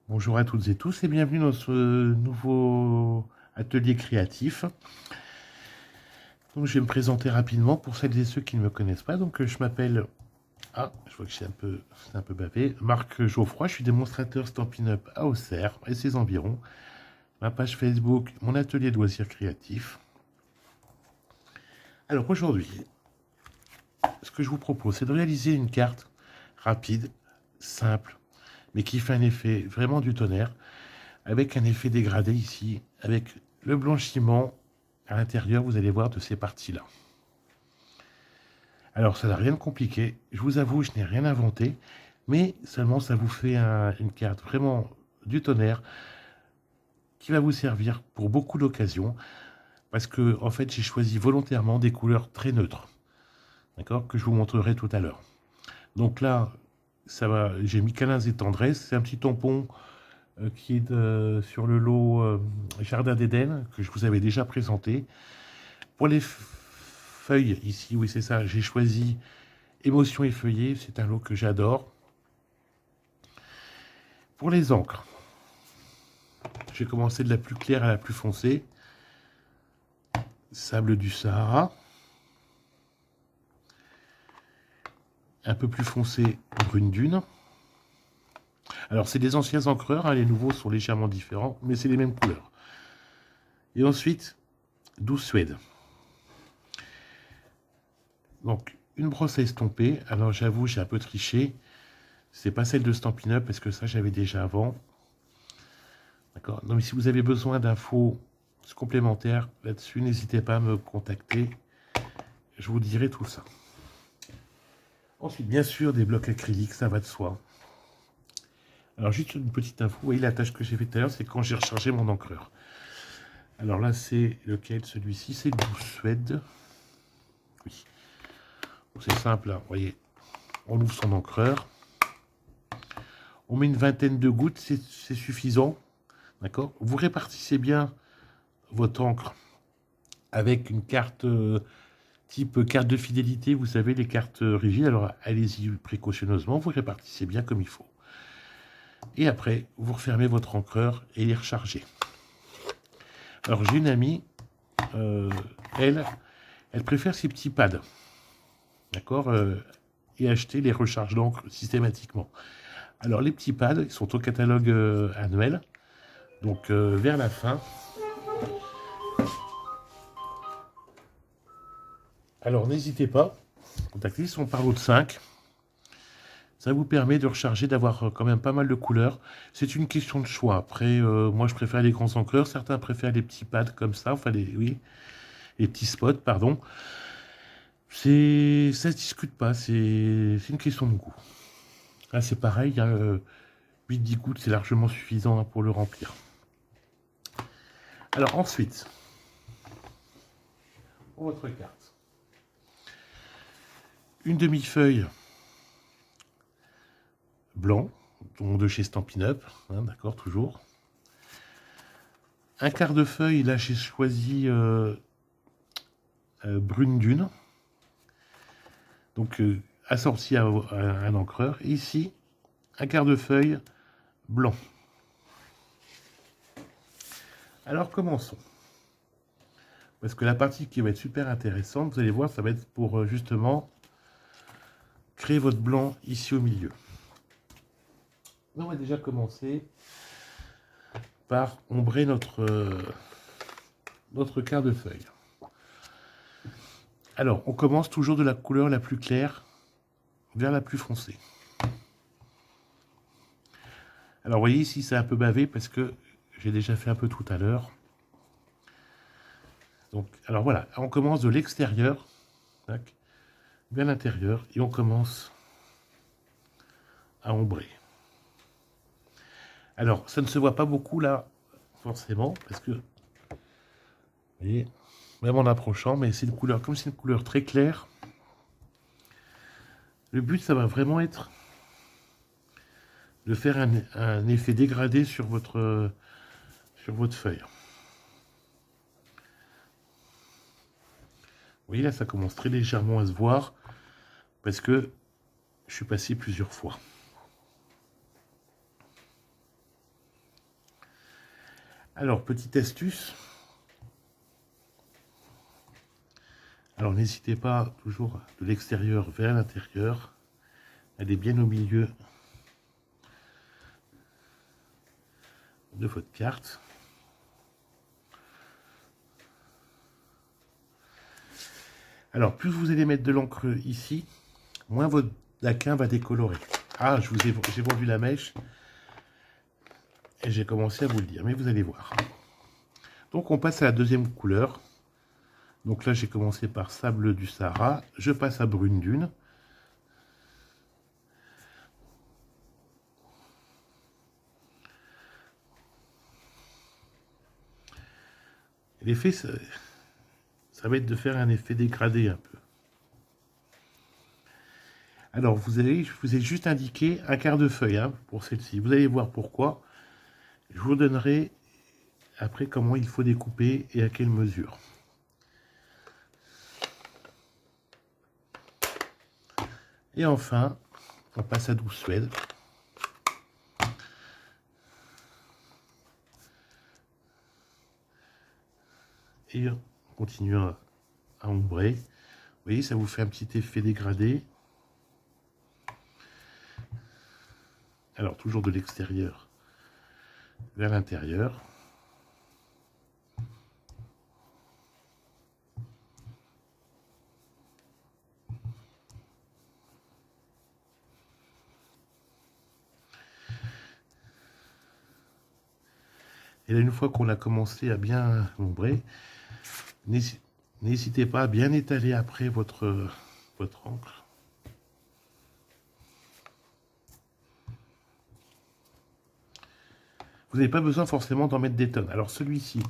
Bonjour à toutes et tous et bienvenue dans ce nouveau atelier créatif. Donc je vais me présenter rapidement pour celles et ceux qui ne me connaissent pas. Donc je m'appelle... Ah, je vois que c'est un peu bavé. Marc Geoffroy, je suis démonstrateur Stampin' Up à Auxerre et ses environs. Ma page Facebook, mon atelier de loisirs créatifs. Alors aujourd'hui, ce que je vous propose, c'est de réaliser une carte rapide, simple, mais qui fait un effet vraiment du tonnerre, avec un effet dégradé ici, avec le blanchiment à l'intérieur, vous allez voir, de ces parties-là. Alors, ça n'a rien de compliqué. Je vous avoue, je n'ai rien inventé, mais seulement ça vous fait une carte vraiment du tonnerre qui va vous servir pour beaucoup d'occasions, parce que, en fait, j'ai choisi volontairement des couleurs très neutres, d'accord, que je vous montrerai tout à l'heure. Donc là, ça va, j'ai mis câlins et tendresse. C'est un petit tampon qui est sur le lot Jardin d'Éden, que je vous avais déjà présenté. Pour les feuilles, ici, oui, c'est ça, j'ai choisi Émotion effeuillée, c'est un lot que j'adore. Pour les encres, j'ai commencé de la plus claire à la plus foncée. Sable du Sahara. Un peu plus foncé, Brune Dune. Alors, c'est des anciens encreurs, hein, les nouveaux sont légèrement différents, mais c'est les mêmes couleurs. Et ensuite, Douce Suède. Donc, une brosse à estomper. Alors, j'avoue, j'ai un peu triché. C'est pas celle de Stampin' Up, parce que ça, j'avais déjà avant. D'accord. Donc, si vous avez besoin d'infos complémentaires là-dessus, n'hésitez pas à me contacter. Je vous dirai tout ça. Ensuite, bien sûr, des blocs acryliques, ça va de soi. Alors, juste une petite info. Vous voyez la tâche que j'ai fait tout à l'heure, c'est quand j'ai rechargé mon encreur. Alors là, c'est lequel? Celui-ci, c'est le Douce Suède. Oui. C'est simple, là. Vous voyez, on ouvre son encreur. On met une vingtaine de gouttes, c'est suffisant. D'accord. Vous répartissez bien votre encre avec une carte type carte de fidélité. Vous savez, les cartes rigides. Alors, allez-y précautionneusement. Vous répartissez bien comme il faut. Et après, vous refermez votre encreur et les rechargez. Alors, j'ai une amie, elle préfère ces petits pads. D'accord, et acheter les recharges d'encre systématiquement. Alors, les petits pads, ils sont au catalogue annuel. Donc, vers la fin. Alors, n'hésitez pas. Contactez, ils sont par lot de 5. Ça vous permet de recharger, d'avoir quand même pas mal de couleurs. C'est une question de choix. Après, moi, je préfère les grands encreurs. Certains préfèrent les petits pads comme ça. Enfin, oui, les petits spots, pardon. Ça se discute pas. C'est une question de goût. Là, c'est pareil. 8-10 gouttes, c'est largement suffisant, hein, pour le remplir. Alors, ensuite, pour votre carte, une demi-feuille blanc, de chez Stampin' Up, hein, d'accord, toujours. Un quart de feuille, là j'ai choisi Brune Dune, donc assorti à un encreur. Et ici, un quart de feuille blanc. Alors commençons. Parce que la partie qui va être super intéressante, vous allez voir, ça va être pour justement créer votre blanc ici au milieu. On va déjà commencer par ombrer notre quart de feuille. Alors, on commence toujours de la couleur la plus claire vers la plus foncée. Alors, vous voyez ici, c'est un peu bavé parce que j'ai déjà fait un peu tout à l'heure. Donc, alors voilà, on commence de l'extérieur vers l'intérieur et on commence à ombrer. Alors, ça ne se voit pas beaucoup là, forcément, parce que, vous voyez, même en approchant, mais c'est une couleur, comme c'est une couleur très claire, le but, ça va vraiment être de faire un effet dégradé sur votre feuille. Vous voyez, là, ça commence très légèrement à se voir, parce que je suis passé plusieurs fois. Alors, petite astuce. Alors, n'hésitez pas toujours de l'extérieur vers l'intérieur. Elle est bien au milieu de votre carte. Alors, plus vous allez mettre de l'encre ici, moins votre daquin va décolorer. Ah, j'ai vendu la mèche et j'ai commencé à vous le dire, mais vous allez voir. Donc, on passe à la deuxième couleur. Donc là, j'ai commencé par sable du Sahara. Je passe à brune dune. L'effet, ça va être de faire un effet dégradé un peu. Alors, je vous ai juste indiqué un quart de feuille hein, pour celle-ci. Vous allez voir pourquoi. Je vous donnerai après comment il faut découper et à quelle mesure. Et enfin, on passe à douce suède. Et on continue à ombrer. Vous voyez, ça vous fait un petit effet dégradé. Alors, toujours de l'extérieur vers l'intérieur. Et là, une fois qu'on a commencé à bien ombrer, n'hésitez pas à bien étaler après votre encre. Vous n'avez pas besoin forcément d'en mettre des tonnes. Alors celui-ci,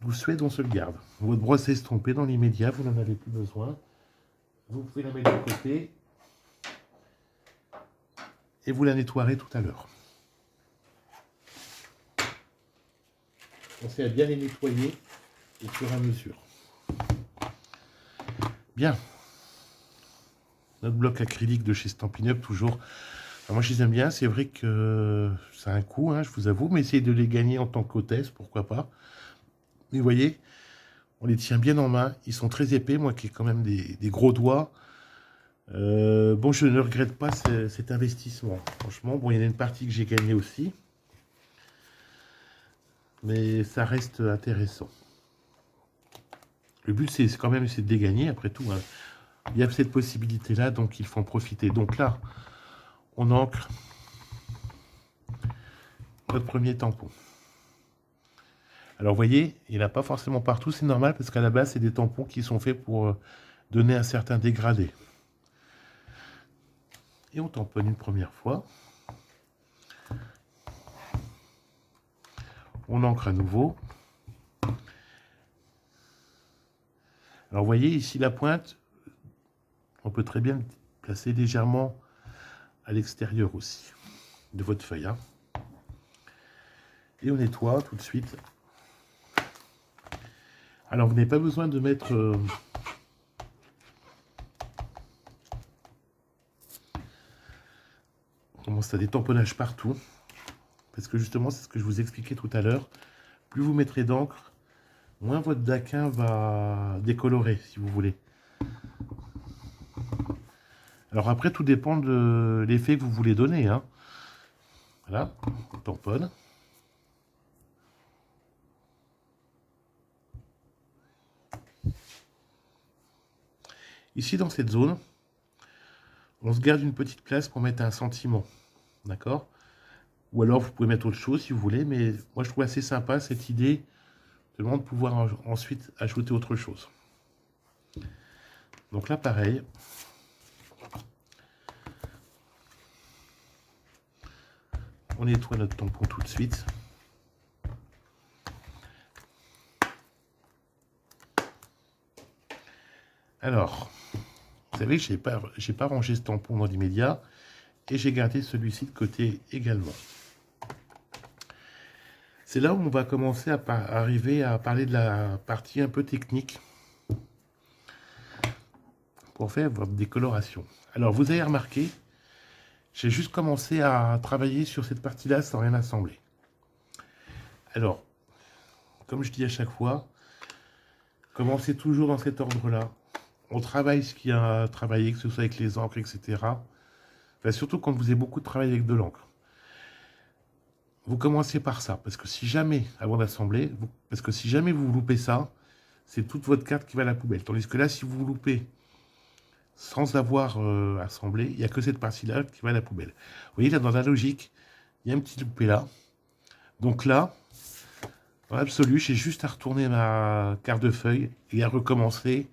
douce suède, on se le garde. Votre brosse est estompée dans l'immédiat, vous n'en avez plus besoin. Vous pouvez la mettre de côté. Et vous la nettoierez tout à l'heure. Pensez à bien les nettoyer au fur et à mesure. Bien. Notre bloc acrylique de chez Stampin' Up, toujours. Alors moi, je les aime bien. C'est vrai que ça a un coût, hein, je vous avoue. Mais essayez de les gagner en tant qu'hôtesse, pourquoi pas. Mais vous voyez, on les tient bien en main. Ils sont très épais. Moi qui ai quand même des gros doigts. Bon, je ne regrette pas cet investissement. Franchement, bon, il y en a une partie que j'ai gagnée aussi. Mais ça reste intéressant. Le but, c'est quand même de gagner, après tout. Hein. Il y a cette possibilité-là, donc il faut en profiter. Donc là, on ancre notre premier tampon. Alors, vous voyez, il n'y en a pas forcément partout, c'est normal, parce qu'à la base, c'est des tampons qui sont faits pour donner un certain dégradé. Et on tamponne une première fois. On ancre à nouveau. Alors, vous voyez, ici, la pointe, on peut très bien le placer légèrement à l'extérieur aussi de votre feuille. Hein. Et on nettoie tout de suite. Alors, vous n'avez pas besoin de mettre... comment ça, des tamponnages partout. Parce que justement, c'est ce que je vous expliquais tout à l'heure. Plus vous mettrez d'encre, moins votre daquin va décolorer, si vous voulez. Alors après, tout dépend de l'effet que vous voulez donner. Hein. Voilà, on tamponne. Ici, dans cette zone, on se garde une petite place pour mettre un sentiment. D'accord? Ou alors, vous pouvez mettre autre chose si vous voulez, mais moi, je trouve assez sympa cette idée de pouvoir ensuite ajouter autre chose. Donc là, pareil. On nettoie notre tampon tout de suite. Alors, vous savez, je n'ai pas rangé ce tampon dans l'immédiat et j'ai gardé celui-ci de côté également. C'est là où on va commencer à arriver à parler de la partie un peu technique pour faire votre décoloration. Alors, vous avez remarqué, j'ai juste commencé à travailler sur cette partie-là sans rien assembler. Alors, comme je dis à chaque fois, commencez toujours dans cet ordre-là. On travaille ce qu'il y a à travailler, que ce soit avec les encres, etc. Enfin, surtout quand vous avez beaucoup de travail avec de l'encre. Vous commencez par ça, parce que si jamais, avant d'assembler, parce que si jamais vous loupez ça, c'est toute votre carte qui va à la poubelle. Tandis que là, si vous loupez sans avoir assemblé, il n'y a que cette partie-là qui va à la poubelle. Vous voyez, là, dans la logique, il y a un petit loupé là. Donc là, dans l'absolu, j'ai juste à retourner ma carte de feuille et à recommencer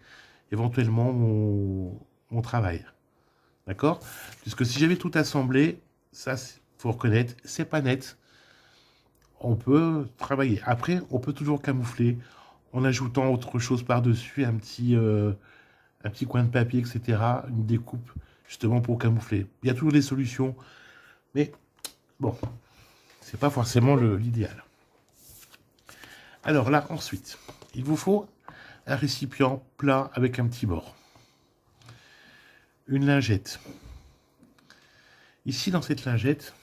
éventuellement mon travail. D'accord? Puisque si j'avais tout assemblé, ça, faut reconnaître, c'est pas net. On peut travailler. Après, on peut toujours camoufler en ajoutant autre chose par-dessus, un petit coin de papier, etc. Une découpe, justement, pour camoufler. Il y a toujours des solutions, mais bon, c'est pas forcément l'idéal. Alors là, ensuite, il vous faut un récipient plat avec un petit bord. Une lingette. Ici, dans cette lingette,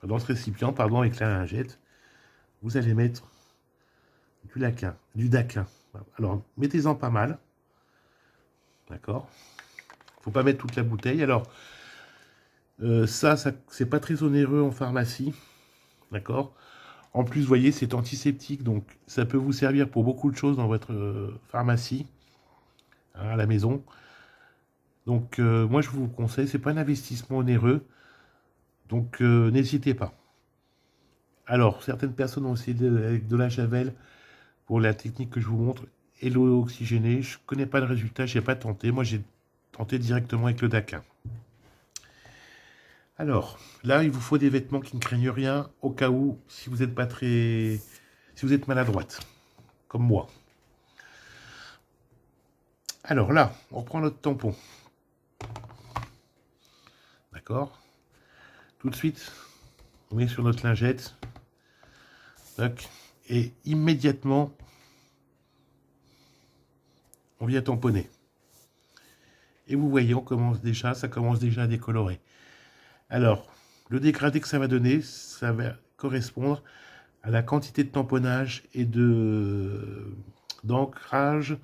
dans ce récipient, pardon, avec la lingette, vous allez mettre du daquin. Alors, mettez-en pas mal. D'accord? Faut pas mettre toute la bouteille. Alors, ça c'est pas très onéreux en pharmacie. D'accord? En plus, vous voyez, c'est antiseptique, donc ça peut vous servir pour beaucoup de choses dans votre pharmacie, hein, à la maison. Donc, moi, je vous conseille, c'est pas un investissement onéreux, donc n'hésitez pas. Alors, certaines personnes ont essayé avec de la javel pour la technique que je vous montre, et l'eau oxygénée. Je connais pas le résultat, j'ai pas tenté. Moi, j'ai tenté directement avec le daquin. Alors, là, il vous faut des vêtements qui ne craignent rien, au cas où, si vous n'êtes pas très... si vous êtes maladroite, comme moi. Alors là, on reprend notre tampon. D'accord? Tout de suite, on met sur notre lingette. Tac, et immédiatement, on vient tamponner. Et vous voyez, ça commence déjà à décolorer. Alors, le dégradé que ça va donner, ça va correspondre à la quantité de tamponnage et d'ancrage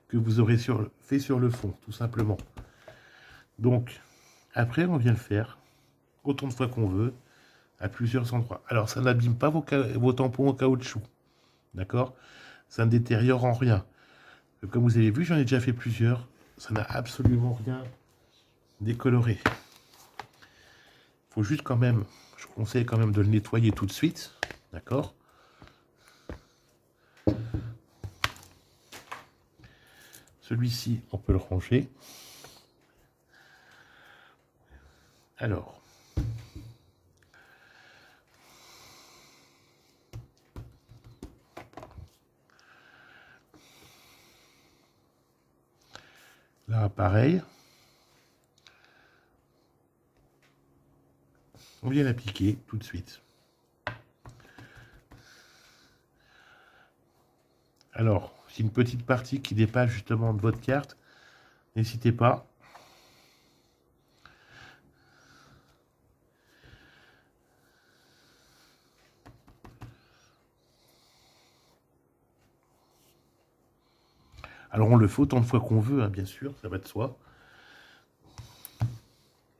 que vous aurez fait sur le fond, tout simplement. Donc, après, on vient le faire autant de fois qu'on veut, à plusieurs endroits. Alors, ça n'abîme pas vos tampons en caoutchouc, d'accord? Ça ne détériore en rien. Comme vous avez vu, j'en ai déjà fait plusieurs. Ça n'a absolument rien décoloré. Il faut juste quand même, je conseille quand même de le nettoyer tout de suite, d'accord? Celui-ci, on peut le ranger. Alors, là, pareil. On vient l'appliquer tout de suite. Alors, si une petite partie qui dépasse justement de votre carte, n'hésitez pas. Alors, on le fait autant de fois qu'on veut, hein, bien sûr, ça va de soi.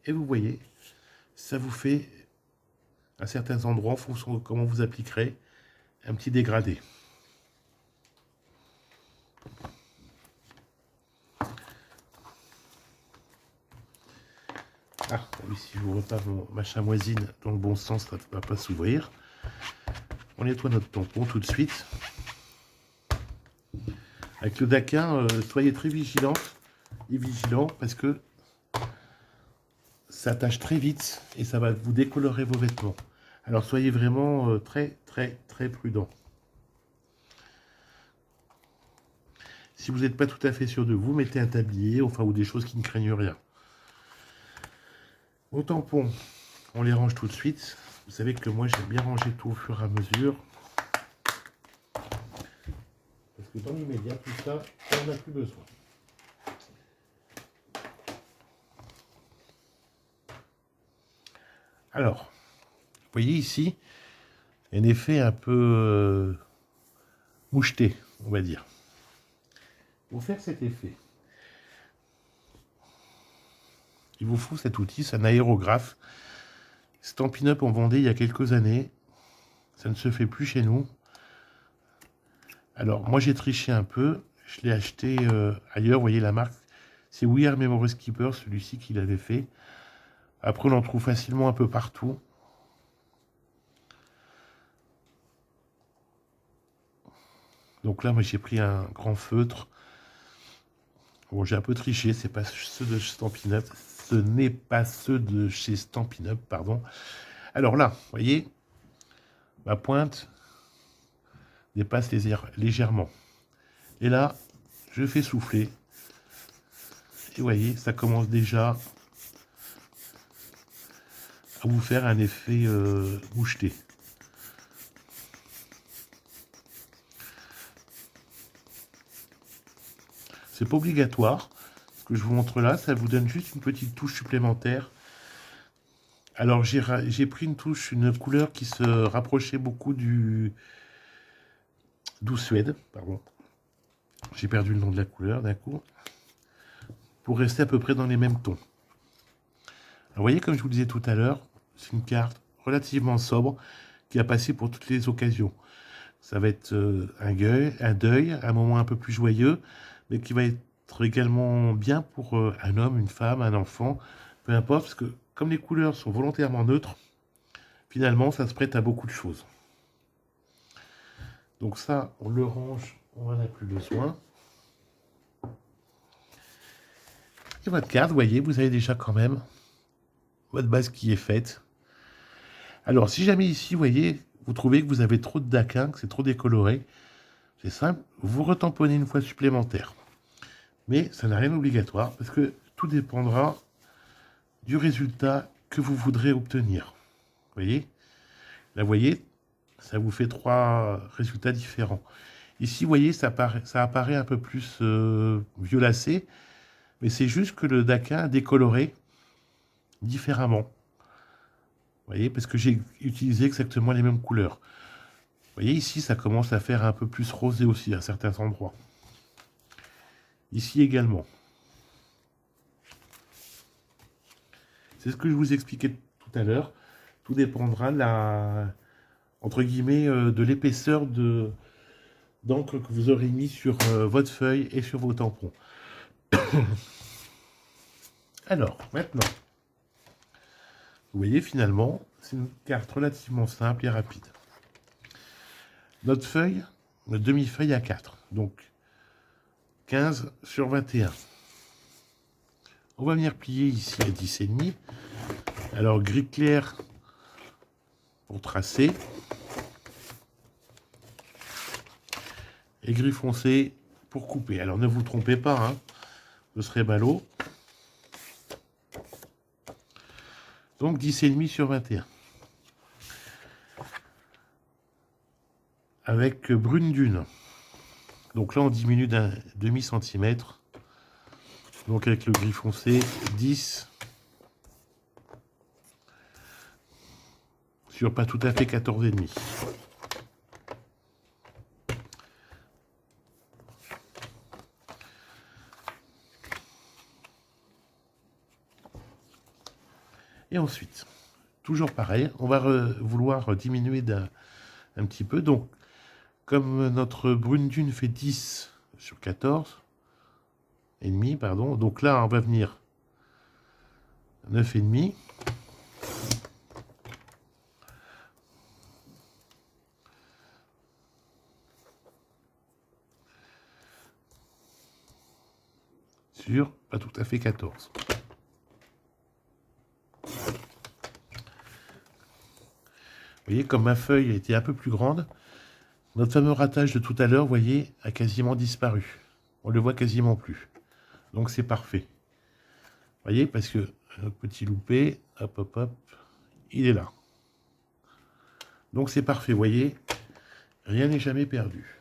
Et vous voyez, ça vous fait, à certains endroits, en fonction de comment vous appliquerez, un petit dégradé. Ah, oui, si je vous repars ma chamoisine dans le bon sens, ça ne va pas s'ouvrir. On nettoie notre tampon tout de suite. Avec le daquin, soyez très vigilants et vigilants parce que ça tâche très vite et ça va vous décolorer vos vêtements. Alors soyez vraiment très prudents. Si vous n'êtes pas tout à fait sûr de vous, mettez un tablier, enfin, ou des choses qui ne craignent rien. Vos tampons, on les range tout de suite. Vous savez que moi, j'aime bien ranger tout au fur et à mesure. Parce que dans l'immédiat, tout ça, on n'a plus besoin. Alors, vous voyez ici, un effet un peu moucheté, on va dire. Pour faire cet effet, il vous faut cet outil, c'est un aérographe. Stampin' Up en vendait il y a quelques années. Ça ne se fait plus chez nous. Alors, moi, j'ai triché un peu. Je l'ai acheté ailleurs. Vous voyez la marque. C'est We Are Memory Keeper, celui-ci qu'il avait fait. Après, on en trouve facilement un peu partout. Donc là, moi, j'ai pris un grand feutre. Bon, j'ai un peu triché. C'est pas ceux de Stampin' Up. Ce n'est pas ceux de chez Stampin' Up, pardon. Alors là, vous voyez, ma pointe dépasse légèrement. Et là, je fais souffler. Et vous voyez, ça commence déjà à vous faire un effet moucheté. C'est pas obligatoire. Ce que je vous montre là, ça vous donne juste une petite touche supplémentaire. Alors j'ai pris une couleur qui se rapprochait beaucoup du Douce Suède, pardon. J'ai perdu le nom de la couleur d'un coup. Pour rester à peu près dans les mêmes tons. Alors, vous voyez, comme je vous disais tout à l'heure, c'est une carte relativement sobre qui a passé pour toutes les occasions. Ça va être un deuil, un moment un peu plus joyeux, mais qui va être également bien pour un homme, une femme, un enfant, peu importe, parce que comme les couleurs sont volontairement neutres, finalement, ça se prête à beaucoup de choses. Donc ça, on le range, on n'en a plus besoin. Et votre carte, vous voyez, vous avez déjà quand même votre base qui est faite. Alors, si jamais ici, vous voyez, vous trouvez que vous avez trop de daquin, que c'est trop décoloré, c'est simple, vous retamponnez une fois supplémentaire. Mais ça n'a rien d'obligatoire, parce que tout dépendra du résultat que vous voudrez obtenir. Vous voyez? Là, vous voyez, ça vous fait 3 résultats différents. Ici, vous voyez, ça apparaît un peu plus violacé, mais c'est juste que le daquin a décoloré différemment. Vous voyez, parce que j'ai utilisé exactement les mêmes couleurs. Vous voyez, ici, ça commence à faire un peu plus rosé aussi à certains endroits. Ici également. C'est ce que je vous expliquais tout à l'heure. Tout dépendra entre guillemets, de l'épaisseur d'encre que vous aurez mis sur votre feuille et sur vos tampons. Alors, maintenant, vous voyez, finalement, c'est une carte relativement simple et rapide. Notre feuille, notre demi-feuille à 4, donc 15 sur 21. On va venir plier ici à 10,5. Alors, gris clair pour tracer. Et gris foncé pour couper. Alors, ne vous trompez pas, hein, ce serait ballot. Donc, 10,5 sur 21. Avec brune dune. Donc là, on diminue d'un demi-centimètre. Donc avec le gris foncé, 10 sur pas tout à fait 14,5. Et ensuite, toujours pareil, on va vouloir diminuer un petit peu. Donc, comme notre brune dune fait 10 sur 14, et demi, pardon, donc là, on va venir 9,5. Sur pas tout à fait 14. Vous voyez, comme ma feuille était un peu plus grande, notre fameux ratage de tout à l'heure, vous voyez, a quasiment disparu. On le voit quasiment plus. Donc c'est parfait. Vous voyez, parce que notre petit loupé, hop, hop, hop, il est là. Donc c'est parfait, vous voyez, rien n'est jamais perdu.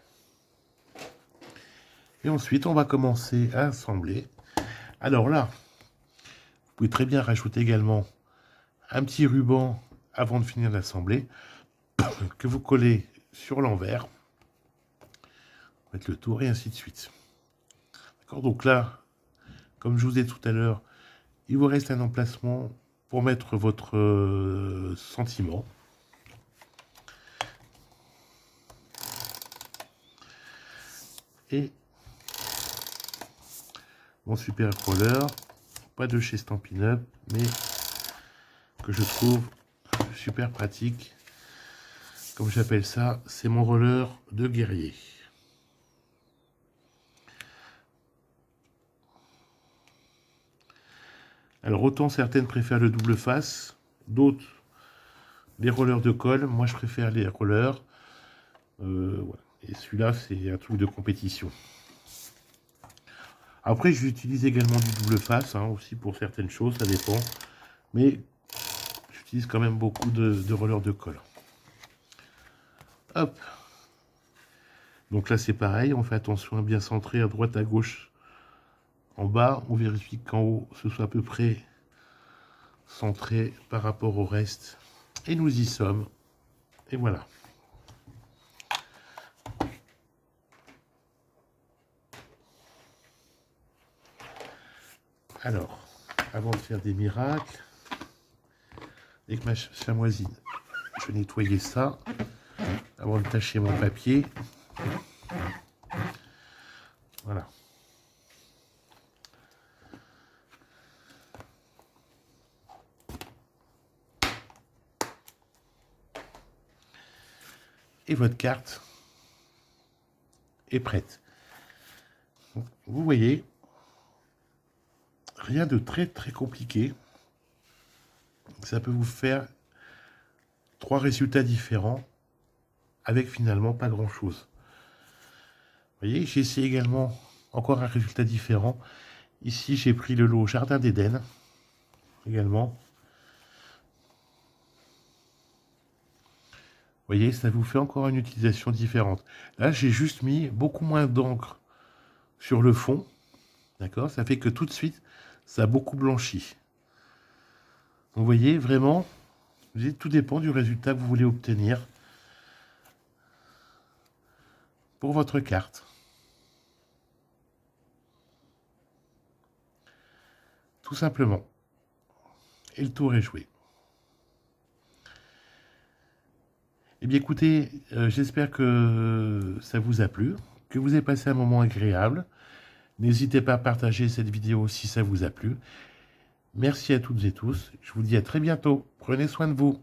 Et ensuite, on va commencer à assembler. Alors là, vous pouvez très bien rajouter également un petit ruban avant de finir d'assembler. que vous collez sur l'envers. Faites le tour et ainsi de suite. D'accord, donc là, comme je vous ai dit tout à l'heure, il vous reste un emplacement pour mettre votre sentiment. Et mon super roller, pas de chez Stampin' Up, mais que je trouve super pratique. Comme j'appelle ça, c'est mon roller de guerrier. Alors autant certaines préfèrent le double face, d'autres les rollers de colle. Moi je préfère les rollers. Voilà. Et celui-là c'est un truc de compétition. Après j'utilise également du double face, hein, aussi pour certaines choses, ça dépend. Mais j'utilise quand même beaucoup de rollers de colle. Hop. Donc là c'est pareil, on fait attention à bien centrer à droite à gauche. En bas, on vérifie qu'en haut, ce soit à peu près centré par rapport au reste. Et nous y sommes. Et voilà. Alors, avant de faire des miracles, avec ma chamoisine, je vais nettoyer ça avant de tâcher mon papier. Voilà. Et votre carte est prête. Vous voyez, rien de très compliqué. Ça peut vous faire 3 résultats différents avec finalement pas grand chose. Vous voyez, j'ai essayé également encore un résultat différent. Ici, j'ai pris le lot Jardin d'Éden également. Vous voyez, ça vous fait encore une utilisation différente. Là, j'ai juste mis beaucoup moins d'encre sur le fond. D'accord? Ça fait que tout de suite, ça a beaucoup blanchi. Vous voyez, vraiment, tout dépend du résultat que vous voulez obtenir pour votre carte. Tout simplement. Et le tour est joué. Eh bien écoutez, j'espère que ça vous a plu, que vous avez passé un moment agréable. N'hésitez pas à partager cette vidéo si ça vous a plu. Merci à toutes et tous. Je vous dis à très bientôt. Prenez soin de vous.